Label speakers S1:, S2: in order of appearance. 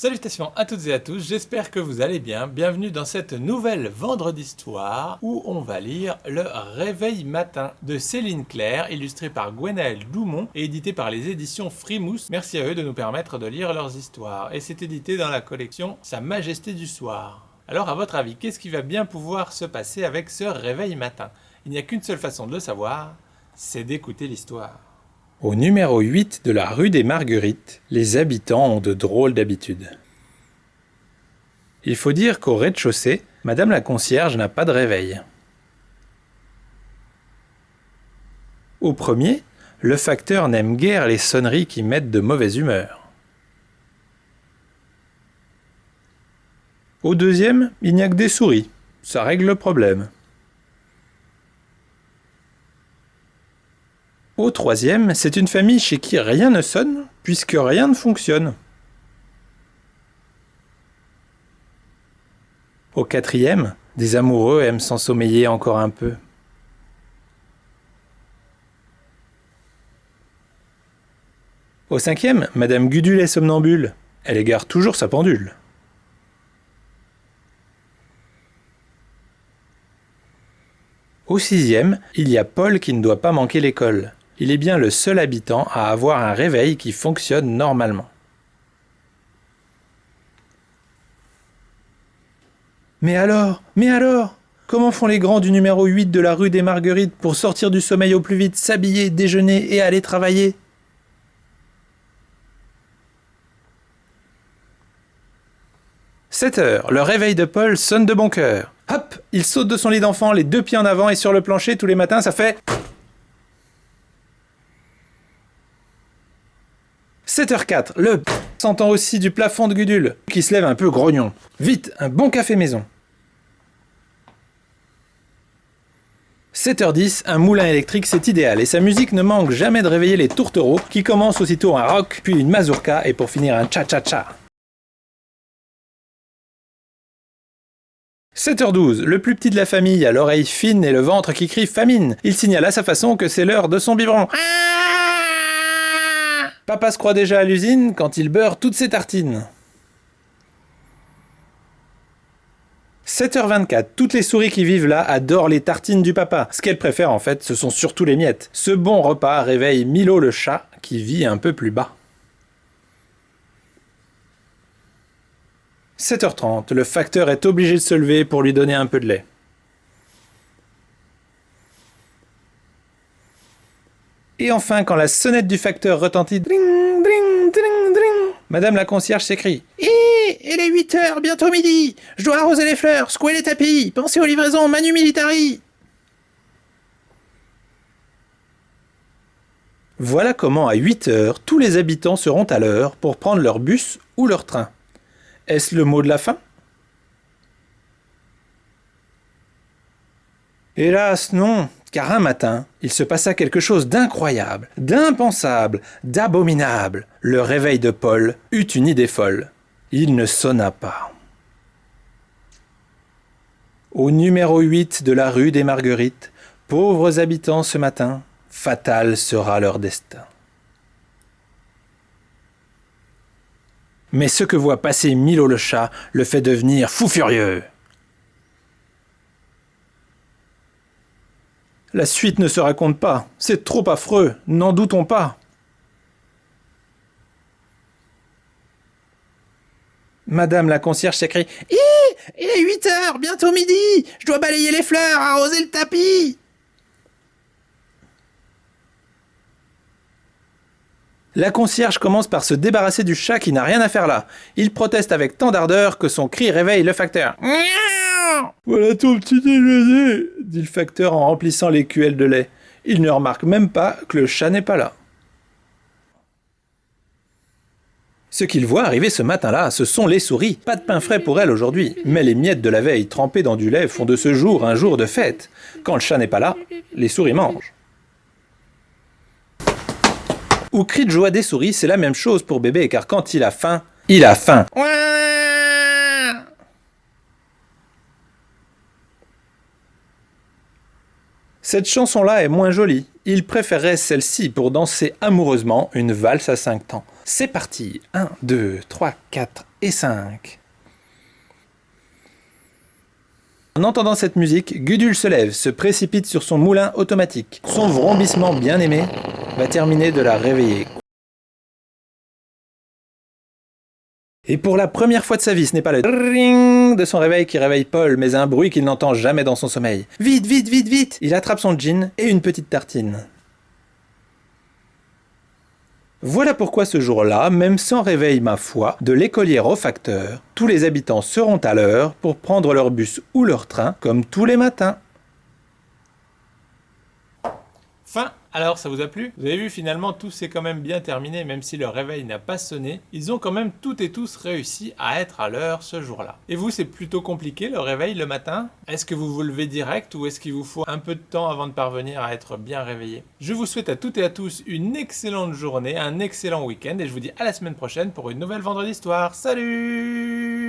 S1: Salutations à toutes et à tous, j'espère que vous allez bien. Bienvenue dans cette nouvelle Vendredi Histoire où on va lire Le Réveil Matin de Céline Claire, illustré par Gwenaëlle Doumont et édité par les éditions Frimousse. Merci à eux de nous permettre de lire leurs histoires. Et c'est édité dans la collection Sa Majesté du Soir. Alors à votre avis, qu'est-ce qui va bien pouvoir se passer avec ce Réveil Matin? Il n'y a qu'une seule façon de le savoir, c'est d'écouter l'histoire. Au numéro 8 de la rue des Marguerites, les habitants ont de drôles d'habitudes. Il faut dire qu'au rez-de-chaussée, Madame la concierge n'a pas de réveil. Au premier, le facteur n'aime guère les sonneries qui mettent de mauvaise humeur. Au deuxième, il n'y a que des souris. Ça règle le problème. Au troisième, c'est une famille chez qui rien ne sonne, puisque rien ne fonctionne. Au quatrième, des amoureux aiment s'ensommeiller encore un peu. Au cinquième, Madame Gudule est somnambule. Elle égare toujours sa pendule. Au sixième, il y a Paul qui ne doit pas manquer l'école. Il est bien le seul habitant à avoir un réveil qui fonctionne normalement. Mais alors, comment font les grands du numéro 8 de la rue des Marguerites pour sortir du sommeil au plus vite, s'habiller, déjeuner et aller travailler ? « 7 heures, le réveil de Paul sonne de bon cœur. Hop, il saute de son lit d'enfant, les deux pieds en avant et sur le plancher tous les matins, ça fait... 7h04, le s'entend aussi du plafond de Gudule, qui se lève un peu grognon. Vite, un bon café maison. 7h10, un moulin électrique, c'est idéal, et sa musique ne manque jamais de réveiller les tourtereaux, qui commencent aussitôt un rock, puis une mazurka, et pour finir un cha-cha-cha. 7h12, le plus petit de la famille a l'oreille fine et le ventre qui crie famine. Il signale à sa façon que c'est l'heure de son biberon. Papa se croit déjà à l'usine quand il beurre toutes ses tartines. 7h24, toutes les souris qui vivent là adorent les tartines du papa. Ce qu'elles préfèrent en fait, ce sont surtout les miettes. Ce bon repas réveille Milo le chat qui vit un peu plus bas. 7h30, le facteur est obligé de se lever pour lui donner un peu de lait. Et enfin, quand la sonnette du facteur retentit, dring, dring, dring, dring, Madame la concierge s'écrie « il est 8h, bientôt midi. Je dois arroser les fleurs, secouer les tapis, penser aux livraisons, manu militari. » Voilà comment à 8h, tous les habitants seront à l'heure pour prendre leur bus ou leur train. Est-ce le mot de la fin ? Hélas, non, car un matin, il se passa quelque chose d'incroyable, d'impensable, d'abominable. Le réveil de Paul eut une idée folle. Il ne sonna pas. Au numéro 8 de la rue des Marguerites, pauvres habitants ce matin, fatal sera leur destin. Mais ce que voit passer Milo le chat le fait devenir fou furieux. La suite ne se raconte pas, c'est trop affreux, n'en doutons pas. Madame la concierge s'écrie « il est 8h, bientôt midi, je dois balayer les fleurs, arroser le tapis !» La concierge commence par se débarrasser du chat qui n'a rien à faire là. Il proteste avec tant d'ardeur que son cri réveille le facteur. « Voilà ton petit déjeuner !» dit le facteur en remplissant l'écuelle de lait. Il ne remarque même pas que le chat n'est pas là. Ce qu'il voit arriver ce matin-là, ce sont les souris. Pas de pain frais pour elles aujourd'hui, mais les miettes de la veille trempées dans du lait font de ce jour un jour de fête. Quand le chat n'est pas là, les souris mangent. Au cri de joie des souris, c'est la même chose pour bébé, car quand il a faim, il a faim. Cette chanson-là est moins jolie. Il préférerait celle-ci pour danser amoureusement une valse à 5 temps. C'est parti. 1, 2, 3, 4. et 5. En entendant cette musique, Gudule se lève, se précipite sur son moulin automatique. Son vrombissement bien-aimé va terminer de la réveiller. Et pour la première fois de sa vie, ce n'est pas le ring de son réveil qui réveille Paul, mais un bruit qu'il n'entend jamais dans son sommeil. Vite, vite, vite, vite! Il attrape son gin et une petite tartine. Voilà pourquoi ce jour-là, même sans réveil ma foi, de l'écolière au facteur, tous les habitants seront à l'heure pour prendre leur bus ou leur train, comme tous les matins. Fin. Alors, ça vous a plu? Vous avez vu, finalement, tout s'est quand même bien terminé, même si le réveil n'a pas sonné. Ils ont quand même toutes et tous réussi à être à l'heure ce jour-là. Et vous, c'est plutôt compliqué le réveil le matin? Est-ce que vous vous levez direct ou est-ce qu'il vous faut un peu de temps avant de parvenir à être bien réveillé? Je vous souhaite à toutes et à tous une excellente journée, un excellent week-end et je vous dis à la semaine prochaine pour une nouvelle Vendredi Histoire. Salut!